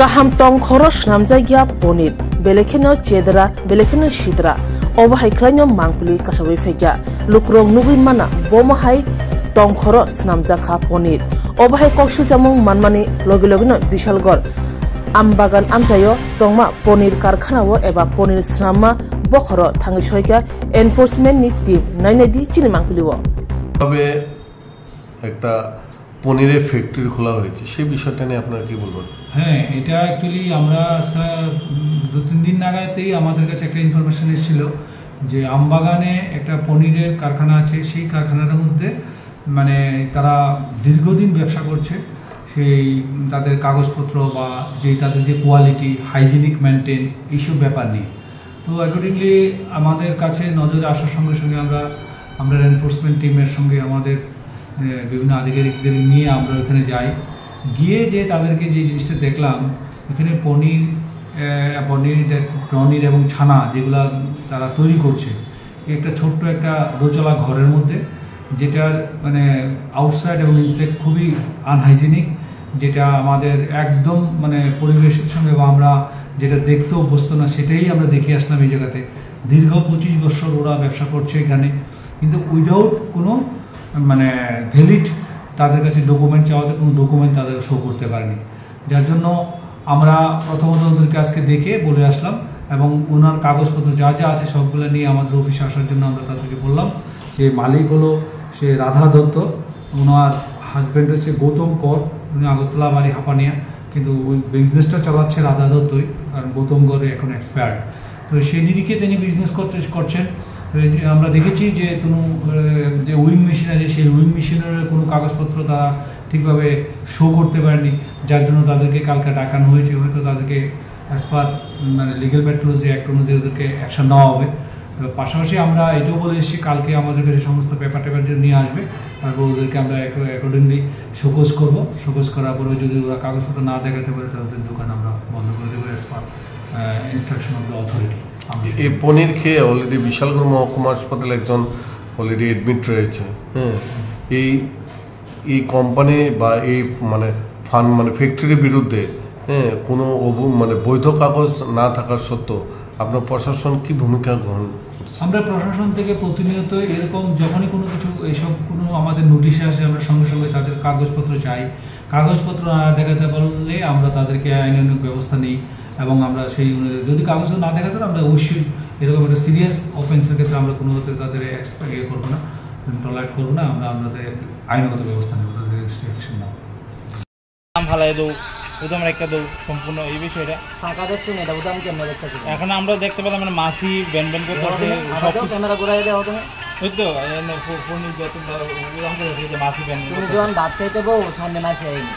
Kaham tong khoros namjagya ponit belekeno chedra belekeno sidra obahai klanyo mangpli kasawi fekya lukrong nugui mana bomahai tong khoros namjakha ponit obahai koksul jamung manmani logilogino bishalgor ambagan amjayo tongma ponir karkhanao eba ponir snamma bokhoro thangi soika enforcement ni team nainedi chini mangpliwo তবে একটা পনিরের factory খোলা হয়েছে সেই বিষয়টা নিয়ে আপনারা কি বলবেন? হ্যাঁ, এটা অ্যাকচুয়ালি আমরা 2-3 দিন আগাতেই আমাদের কাছে একটা ইনফরমেশন এসেছিল যে আমবাগানে একটা পনিরের কারখানা আছে। সেই কারখানার মধ্যে মানে তারা দীর্ঘদিন ব্যবসা করছে, সেই তাদের কাগজপত্র বা তাদের যে কোয়ালিটি হাইজিনিক মেনটেন এইসব ব্যাপার নিয়ে। তো অ্যাকর্ডিংলি আমাদের কাছে নজরে আসার সঙ্গে সঙ্গে আমরা এনফোর্সমেন্ট টিমের সঙ্গে আমাদের বিভিন্ন আধিকারিকদের নিয়ে আমরা ওখানে যাই। গিয়ে যে তাদেরকে যে জিনিসটা দেখলাম, এখানে পনির এবং ছানা যেগুলা তারা তৈরি করছে একটা ছোট্ট একটা দোতলা ঘরের মধ্যে, যেটার মানে আউটসাইড এবং ইনসাইড খুবই আনহাইজিনিক, যেটা আমাদের একদম মানে পরিবেশের সঙ্গে বা আমরা যেটা দেখতে অভ্যস্ত না সেটাই আমরা দেখে আসলাম এই জায়গাতে। দীর্ঘ 25 বছর ওরা ব্যবসা করছে এখানে, কিন্তু উইদাউট কোনো মানে ভ্যালিড তাদের কাছে ডকুমেন্ট চাওয়াতে কোনো ডকুমেন্ট তাদের শো করতে পারেনি। যার জন্য আমরা প্রথমত ওদেরকে আজকে দেখে বলে আসলাম এবং ওনার কাগজপত্র যা যা আছে সবগুলো নিয়ে আমাদের অফিসে আসার জন্য আমরা তাদেরকে বললাম। যে মালিক হলো সে রাধা দত্ত, ওনার হাজব্যান্ড হচ্ছে গৌতম কর, উনি আগরতলা বাড়ি হাঁপানিয়া, কিন্তু ওই বিজনেসটা চালাচ্ছে রাধা দত্তই, কারণ গৌতম গড়ে এখন এক্সপায়ার্ড। তো সেই নিরিখে তিনি বিজনেস করছেন। আমরা দেখেছি যে যে উইং মেশিন আছে সেই উইং মেশিনের কোনো কাগজপত্র তারা ঠিকভাবে শো করতে পারেনি, যার জন্য তাদেরকে কালকে ডাকানো হয়েছে। হয়তো তাদেরকে অ্যাজ পার মানে লিগ্যাল প্যাথোলজি অ্যাক্ট অনুযায়ী ওদেরকে অ্যাকশন নেওয়া হবে। তো পাশাপাশি আমরা এটাও বলে এসেছি কালকে আমাদের কাছে সমস্ত পেপার নিয়ে আসবে, তারপর ওদেরকে আমরা অ্যাকর্ডিংলি শোকজ করার পরে যদি ওরা কাগজপত্র না দেখাতে পারে তাহলে ওদের দোকান আমরা বন্ধ করে দেবো as per instruction of the authority. এই পনির খেয়ে অলরেডি বিশালগড় মহকুমা হাসপাতালে একজন অলরেডি এডমিট রয়েছে। হ্যাঁ, এই কোম্পানি বা এই মানে ফ্যাক্টরির বিরুদ্ধে কোনো মানে বৈধ কাগজ না থাকার সত্ত্বেও আপনার প্রশাসন কি ভূমিকা গ্রহণ করছে? আমরা প্রশাসন থেকে প্রতিনিয়ত এরকম যখনই কোনো কিছু এইসব কোনো আমাদের নোটিশে আসে আমরা সঙ্গে সঙ্গে তাদের কাগজপত্র চাই। কাগজপত্র না দেখাতে পারলে আমরা তাদেরকে আইনানুগ ব্যবস্থা নিই এবং আমরা সেই যদি কাগজ না দেখাতে আমরা অবশ্যই এরকম একটা সিরিয়াস অফেন্সের ক্ষেত্রে আমরা কোনো মতে তাদের করবো না, টলারেট করবো না, আমরা আমাদের আইনগত ব্যবস্থা নেব, তাদের অ্যাকশন নেব। ফালাই দেবো উদাম রেখা দেবো সম্পূর্ণ এই বিষয়টা ফাঁকা দেখছেন, এটা উদাম কেমন দেখতেছি এখন আমরা দেখতে পেলাম মানে মাসি ব্যান করতেছে সব ক্যামেরা ঘুরাই দেওয়া তুমি ওই তো মাসি ব্যান তুমি যখন ভাত খাইতে বউ সামনে মাসি আইনি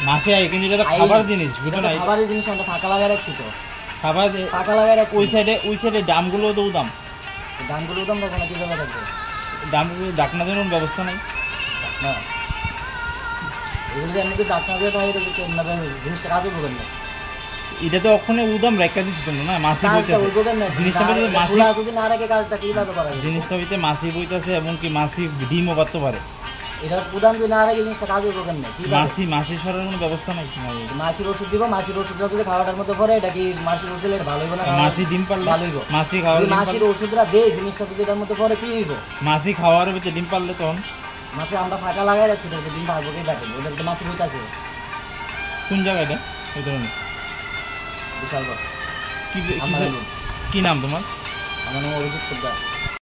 মাসে আই কিন্তু এটা খাবার জিনিস বুঝছো না, খাবারের জিনিস আমরা ফাঁকা লাগাই রাখছি তো খাবার ফাঁকা লাগাই রাখছি। ওই সাইডে দামগুলো তো উদাম রাখবো না, কিভাবে রাখবো? দামগুলো ডাকনা দেওয়ার ব্যবস্থা নাই না, এগুলো এমনি ডাকনা দিয়ে তাহলে জিনিসটা কাজও করবেন না। এটা তো ওখানে উদাম রেখা দিচ্ছি তোমরা না, মাসি জিনিসটা মাসি যদি না রেখে কাজটা কিভাবে করা যায়? জিনিসটা হইতে মাসি বইতেছে এবং কি মাসি ডিমও পারতে পারে, এটা উদাম যদি না রেখে জিনিসটা কাজও করবেন না। মাসি সরার কোনো ব্যবস্থা নাই কিভাবে? মাসির ওষুধ দিব, মাসির ওষুধটা যদি খাওয়াটার মধ্যে পরে এটা কি মাসির ওষুধ দিলে ভালো হইব না? মাসি ডিম পারলে ভালো হইব। মাসি খাওয়ার মাসির ওষুধটা দে জিনিসটা যদি এটার মধ্যে পরে কি হইব? মাসি খাওয়ার ভিতরে ডিম পারলে তখন মাসি আমরা ফাঁকা লাগাই রাখছি, ডিম পারবো কি দেখেন ওদের তো মাসি বইতাছে। কোন জায়গাটা ওই ধরনের বিশাল কি নাম তোমার? আমার নাম অভিজিৎ পোদ্দার।